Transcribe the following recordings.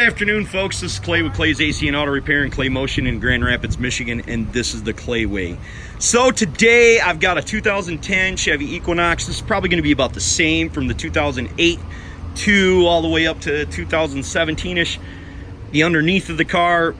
afternoon, folks. This is Clay with Clay's AC and Auto Repair in Clay Motion in Grand Rapids, Michigan, and this is the Clay Way. So today I've got a 2010 Chevy Equinox. This is probably going to be about the same from the 2008 to all the way up to 2017-ish. The underneath of the car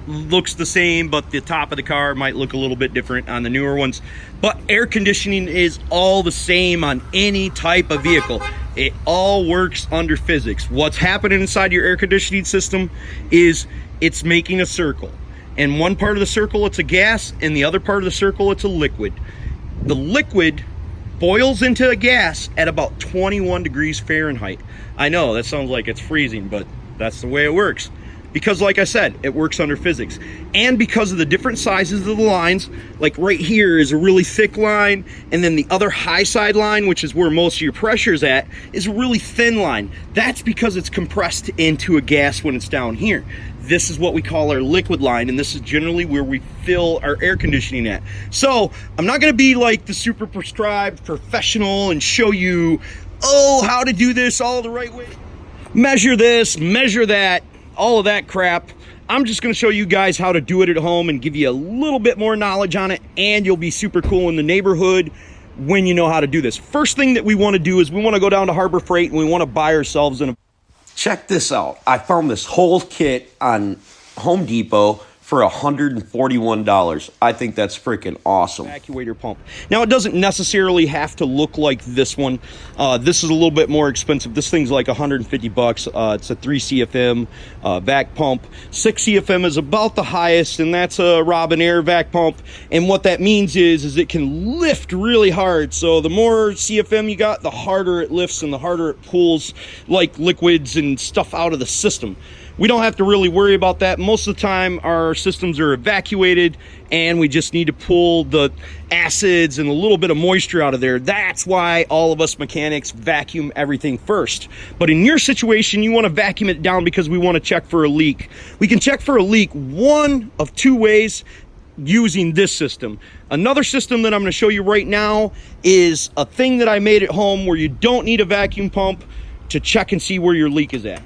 looks the same, but the top of the car might look a little bit different on the newer ones. But air conditioning is all the same on any type of vehicle. It all works under physics. What's happening inside your air conditioning system is it's making a circle. And one part of the circle, it's a gas, and the other part of the circle, it's a liquid. The liquid boils into a gas at about 21 degrees Fahrenheit. I know, that sounds like it's freezing, but that's the way it works. Because like I said, it works under physics. And because of the different sizes of the lines, like right here is a really thick line, and then the other high side line, which is where most of your pressure is at, is a really thin line. That's because it's compressed into a gas when it's down here. This is what we call our liquid line, and this is generally where we fill our air conditioning at. So I'm not gonna be like the super prescribed professional and show you, oh, how to do this all the right way. Measure this, measure that, all of that crap. I'm just going to show you guys how to do it at home and give you a little bit more knowledge on it, and you'll be super cool in the neighborhood when you know how to do this. First thing that we want to do is we want to go down to Harbor Freight and we want to buy ourselves a... Check this out. I found this whole kit on Home Depot for $141. I think that's freaking awesome. Evacuator pump. Now, it doesn't necessarily have to look like this one. This is a little bit more expensive. This thing's like 150 bucks. It's a 3 CFM vac pump. 6 CFM is about the highest, and that's a Robinair vac pump. And what that means is it can lift really hard. So the more CFM you got, the harder it lifts and the harder it pulls like liquids and stuff out of the system. We don't have to really worry about that. Most of the time our systems are evacuated and we just need to pull the acids and a little bit of moisture out of there. That's why all of us mechanics vacuum everything first. But in your situation, you want to vacuum it down because we want to check for a leak. We can check for a leak one of two ways using this system. Another system that I'm going to show you right now is a thing that I made at home where you don't need a vacuum pump to check and see where your leak is at.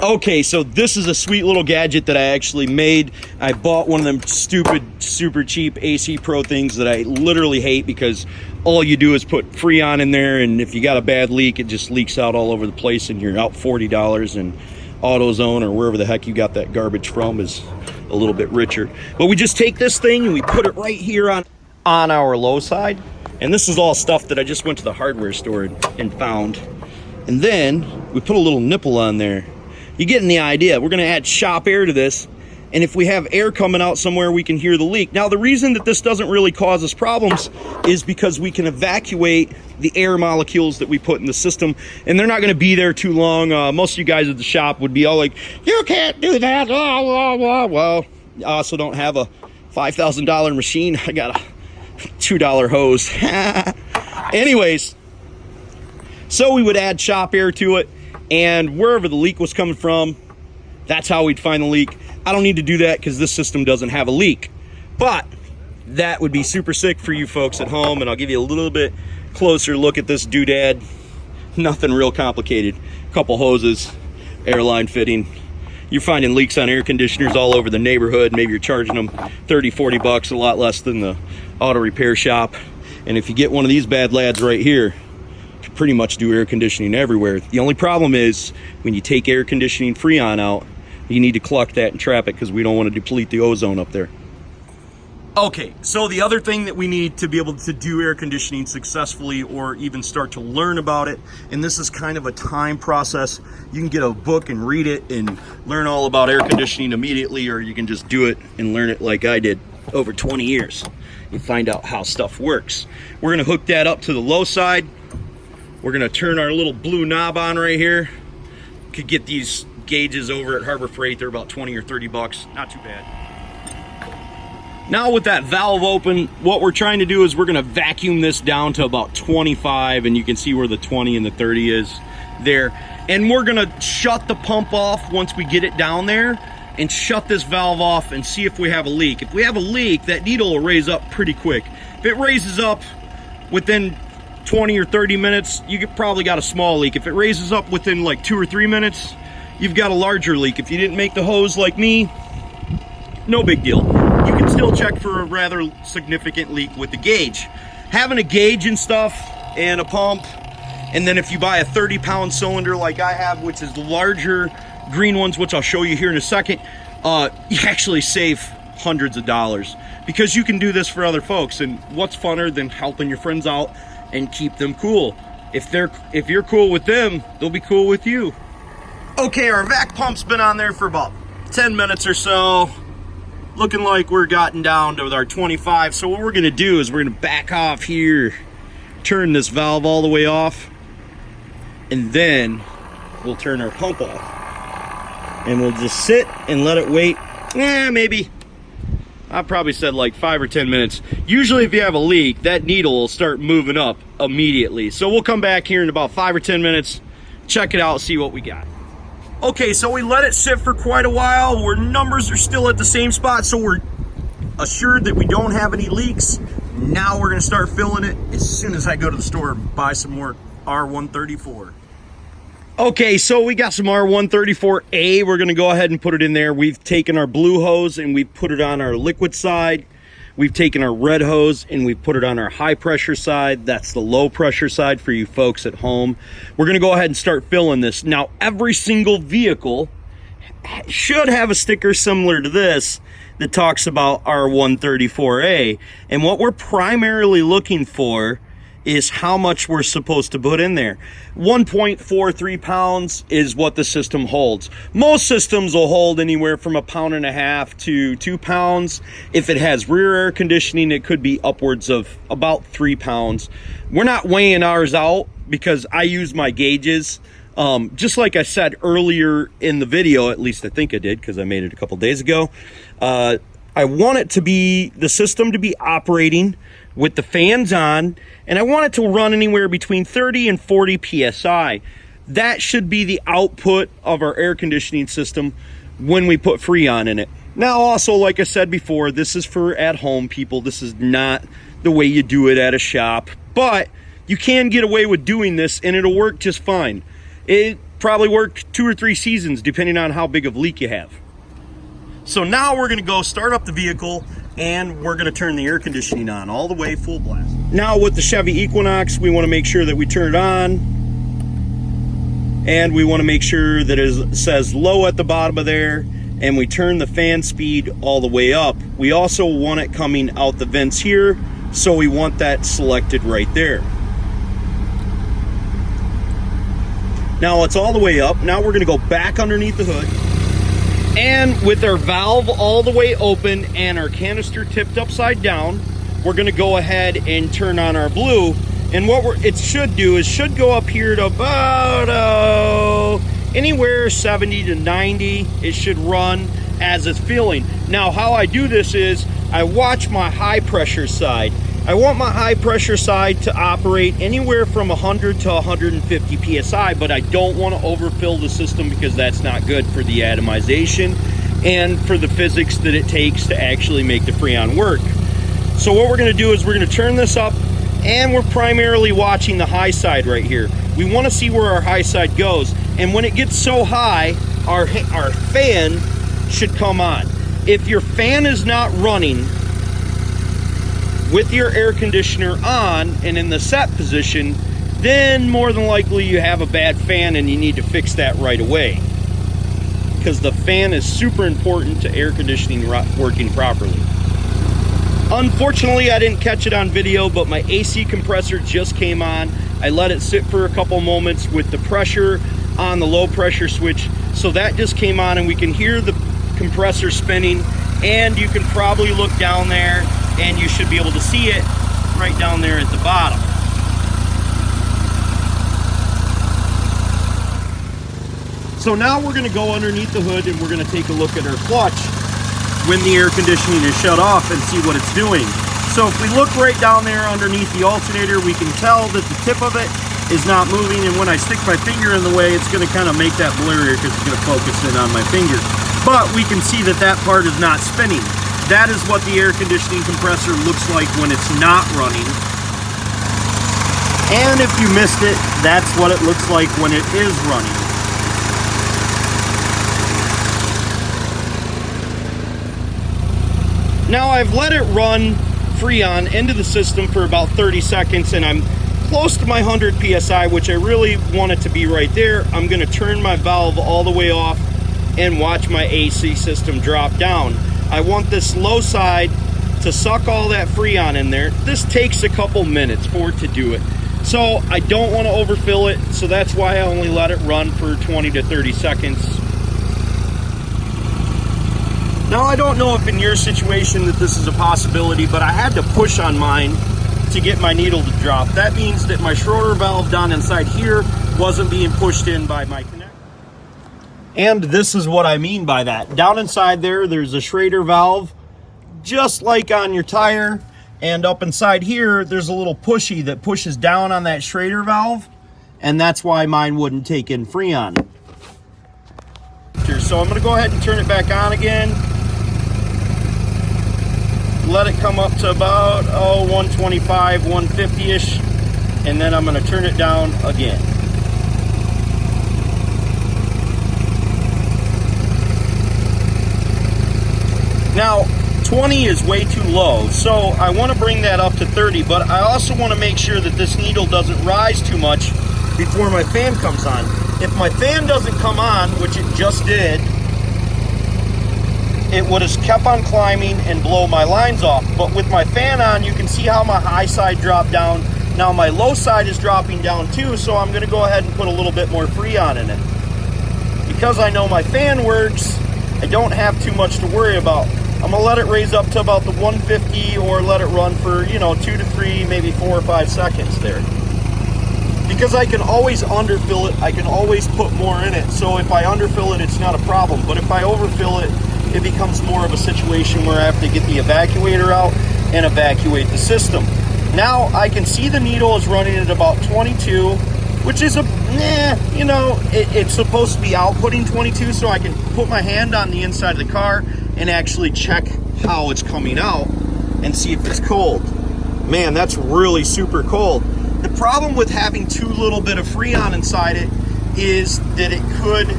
Okay, so this is a sweet little gadget that I actually made. I bought one of them stupid, super cheap AC Pro things that I literally hate because all you do is put Freon in there, and if you got a bad leak, it just leaks out all over the place and you're out $40, and AutoZone or wherever the heck you got that garbage from is a little bit richer. But we just take this thing and we put it right here on our low side. And this is all stuff that I just went to the hardware store and found. And then we put a little nipple on there. You're getting the idea. We're going to add shop air to this, and if we have air coming out somewhere, we can hear the leak. Now, the reason that this doesn't really cause us problems is because we can evacuate the air molecules that we put in the system, and they're not going to be there too long. Most of you guys at the shop would be all like, you can't do that. Blah, blah, blah. Well, I also don't have a $5,000 machine. I got a $2 hose. Anyways, so we would add shop air to it, and wherever the leak was coming from, that's how we'd find the leak. I don't need to do that because this system doesn't have a leak. But that would be super sick for you folks at home, and I'll give you a little bit closer look at this doodad. Nothing real complicated. A couple hoses, airline fitting. You're finding leaks on air conditioners all over the neighborhood. Maybe you're charging them 30, 40 bucks, a lot less than the auto repair shop. And if you get one of these bad lads right here, pretty much do air conditioning everywhere. The only problem is when you take air conditioning Freon out, you need to cluck that and trap it because we don't want to deplete the ozone up there. Okay, so the other thing that we need to be able to do air conditioning successfully, or even start to learn about it, and this is kind of a time process. You can get a book and read it and learn all about air conditioning immediately, or you can just do it and learn it like I did over 20 years and find out how stuff works. We're going to hook that up to the low side. We're gonna turn our little blue knob on right here. Could get these gauges over at Harbor Freight. They're about 20 or 30 bucks, not too bad. Now with that valve open, what we're trying to do is we're gonna vacuum this down to about 25, and you can see where the 20 and the 30 is there. And we're gonna shut the pump off once we get it down there, and shut this valve off and see if we have a leak. If we have a leak, that needle will raise up pretty quick. If it raises up within 20 or 30 minutes, you probably got a small leak. If it raises up within like 2 or 3 minutes, you've got a larger leak. If you didn't make the hose like me, no big deal. You can still check for a rather significant leak with the gauge. Having a gauge and stuff and a pump, and then if you buy a 30-pound cylinder like I have, which is the larger green ones, which I'll show you here in a second, you actually save hundreds of dollars because you can do this for other folks. And what's funner than helping your friends out and keep them cool? If you're cool with them, they'll be cool with you. Okay, our vac pump's been on there for about 10 minutes or so. Looking like we're gotten down to our 25. So what we're gonna do is we're gonna back off here, turn this valve all the way off, and then we'll turn our pump off. And we'll just sit and let it wait. Maybe, I probably said like 5 or 10 minutes. Usually if you have a leak, that needle will start moving up immediately. So we'll come back here in about 5 or 10 minutes, check it out, see what we got. Okay, so we let it sit for quite a while. Our numbers are still at the same spot, so we're assured that we don't have any leaks. Now we're gonna start filling it as soon as I go to the store and buy some more R134. Okay, so we got some R134A. We're gonna go ahead and put it in there. We've taken our blue hose and we've put it on our liquid side. We've taken our red hose and we've put it on our high pressure side. That's the low pressure side for you folks at home. We're gonna go ahead and start filling this. Now, every single vehicle should have a sticker similar to this that talks about R134A. And what we're primarily looking for is how much we're supposed to put in there. 1.43 pounds is what the system holds. Most systems will hold anywhere from 1.5 pounds to 2 pounds. If it has rear air conditioning, it could be upwards of about 3 pounds. We're not weighing ours out because I use my gauges. Just like I said earlier in the video, at least I think I did because I made it a couple days ago. I want it to be, the system to be operating with the fans on, and I want it to run anywhere between 30 and 40 PSI. That should be the output of our air conditioning system when we put Freon in it. Now also, like I said before, this is for at-home people. This is not the way you do it at a shop, but you can get away with doing this and it'll work just fine. It probably worked 2 or 3 seasons depending on how big of a leak you have. So now we're gonna go start up the vehicle and we're gonna turn the air conditioning on all the way full blast. Now with the Chevy Equinox, we wanna make sure that we turn it on, and we wanna make sure that it says low at the bottom of there, and we turn the fan speed all the way up. We also want it coming out the vents here, so we want that selected right there. Now it's all the way up. Now we're gonna go back underneath the hood. And with our valve all the way open and our canister tipped upside down, we're gonna go ahead and turn on our blue. And what it should do is should go up here to about anywhere 70 to 90. It should run as it's filling. Now how I do this is I watch my high pressure side. I want my high pressure side to operate anywhere from 100 to 150 PSI, but I don't want to overfill the system because that's not good for the atomization and for the physics that it takes to actually make the Freon work. So what we're going to do is we're going to turn this up, and we're primarily watching the high side right here. We want to see where our high side goes, and when it gets so high, our fan should come on. If your fan is not running with your air conditioner on and in the set position, then more than likely you have a bad fan and you need to fix that right away, because the fan is super important to air conditioning working properly. Unfortunately, I didn't catch it on video, but my AC compressor just came on. I let it sit for a couple moments with the pressure on the low pressure switch, so that just came on and we can hear the compressor spinning, and you can probably look down there and you should be able to see it right down there at the bottom. So now we're going to go underneath the hood and we're going to take a look at our clutch when the air conditioning is shut off and see what it's doing. So if we look right down there underneath the alternator, we can tell that the tip of it is not moving, and when I stick my finger in the way, it's going to kind of make that blurrier because it's going to focus in on my finger. But we can see that that part is not spinning. That is what the air conditioning compressor looks like when it's not running. And if you missed it, that's what it looks like when it is running. Now I've let it run Freon into the system for about 30 seconds, and I'm close to my 100 PSI, which I really want it to be right there. I'm gonna turn my valve all the way off and watch my AC system drop down. I want this low side to suck all that Freon in there. This takes a couple minutes for it to do it. So I don't want to overfill it, so that's why I only let it run for 20 to 30 seconds. Now I don't know if in your situation that this is a possibility, but I had to push on mine to get my needle to drop. That means that my Schroeder valve down inside here wasn't being pushed in by my connector. And this is what I mean by that. Down inside there, there's a Schroeder valve, just like on your tire. And up inside here, there's a little pushy that pushes down on that Schroeder valve. And that's why mine wouldn't take in Freon. So I'm gonna go ahead and turn it back on again. Let it come up to about 125, 150-ish, and then I'm going to turn it down again. Now 20 is way too low, so I want to bring that up to 30, but I also want to make sure that this needle doesn't rise too much before my fan comes on. If my fan doesn't come on, which it just did, it would have kept on climbing and blow my lines off. But with my fan on, you can see how my high side dropped down. Now my low side is dropping down too, so I'm gonna go ahead and put a little bit more Freon in it. Because I know my fan works, I don't have too much to worry about. I'm gonna let it raise up to about the 150 or let it run for, 2 to 3, maybe 4 or 5 seconds there. Because I can always underfill it, I can always put more in it. So if I underfill it, it's not a problem. But if I overfill it, it becomes more of a situation where I have to get the evacuator out and evacuate the system. Now I can see the needle is running at about 22, which is it's supposed to be outputting 22, so I can put my hand on the inside of the car and actually check how it's coming out and see if it's cold. Man, that's really super cold. The problem with having too little bit of Freon inside it is that it could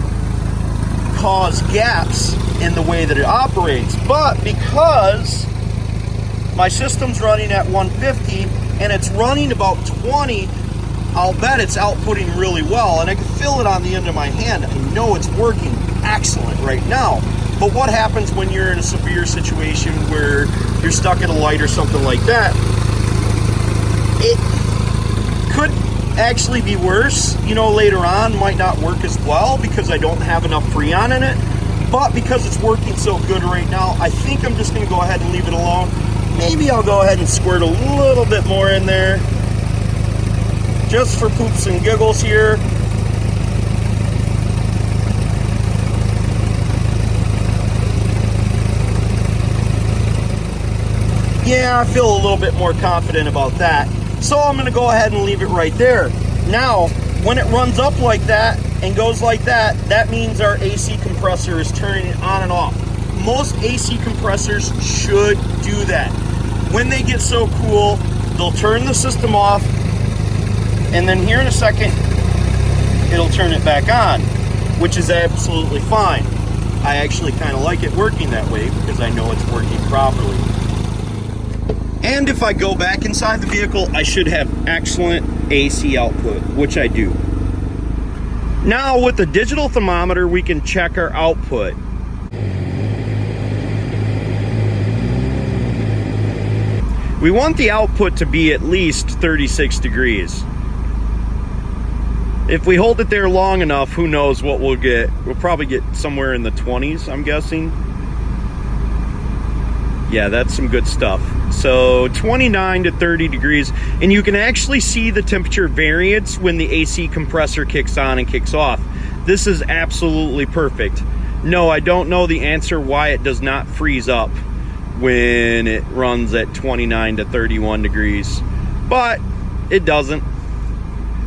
cause gaps in the way that it operates. But because my system's running at 150 and it's running about 20, I'll bet it's outputting really well, and I can feel it on the end of my hand. I know it's working excellent right now. But what happens when you're in a severe situation where you're stuck at a light or something like that? It could actually be worse, later on. Might not work as well because I don't have enough Freon in it. But because it's working so good right now, I think I'm just going to go ahead and leave it alone. Maybe I'll go ahead and squirt a little bit more in there, just for poops and giggles here. Yeah, I feel a little bit more confident about that. So I'm going to go ahead and leave it right there. Now, when it runs up like that and goes like that, that means our AC compressor is turning it on and off. Most AC compressors should do that. When they get so cool, they'll turn the system off, and then here in a second, it'll turn it back on, which is absolutely fine. I actually kind of like it working that way because I know it's working properly. And if I go back inside the vehicle, I should have excellent AC output, which I do. Now with the digital thermometer, we can check our output. We want the output to be at least 36 degrees. If we hold it there long enough, who knows what we'll get. We'll probably get somewhere in the 20s, I'm guessing. Yeah, that's some good stuff. So 29 to 30 degrees, and you can actually see the temperature variance when the AC compressor kicks on and kicks off. This is absolutely perfect. No, I don't know the answer why it does not freeze up when it runs at 29 to 31 degrees, but it doesn't.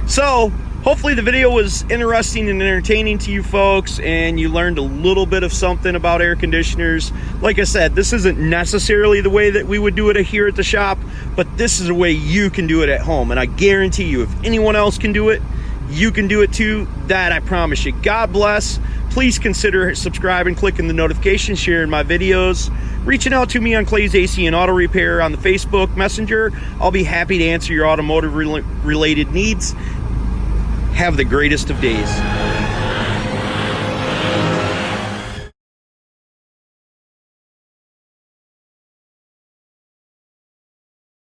So hopefully the video was interesting and entertaining to you folks, and you learned a little bit of something about air conditioners. Like I said, this isn't necessarily the way that we would do it here at the shop, but this is a way you can do it at home. And I guarantee you, if anyone else can do it, you can do it too. That I promise you. God bless. Please consider subscribing, clicking the notification, sharing my videos. reaching out to me on Clay's AC and Auto Repair on the Facebook Messenger. I'll be happy to answer your automotive related needs. Have the greatest of days.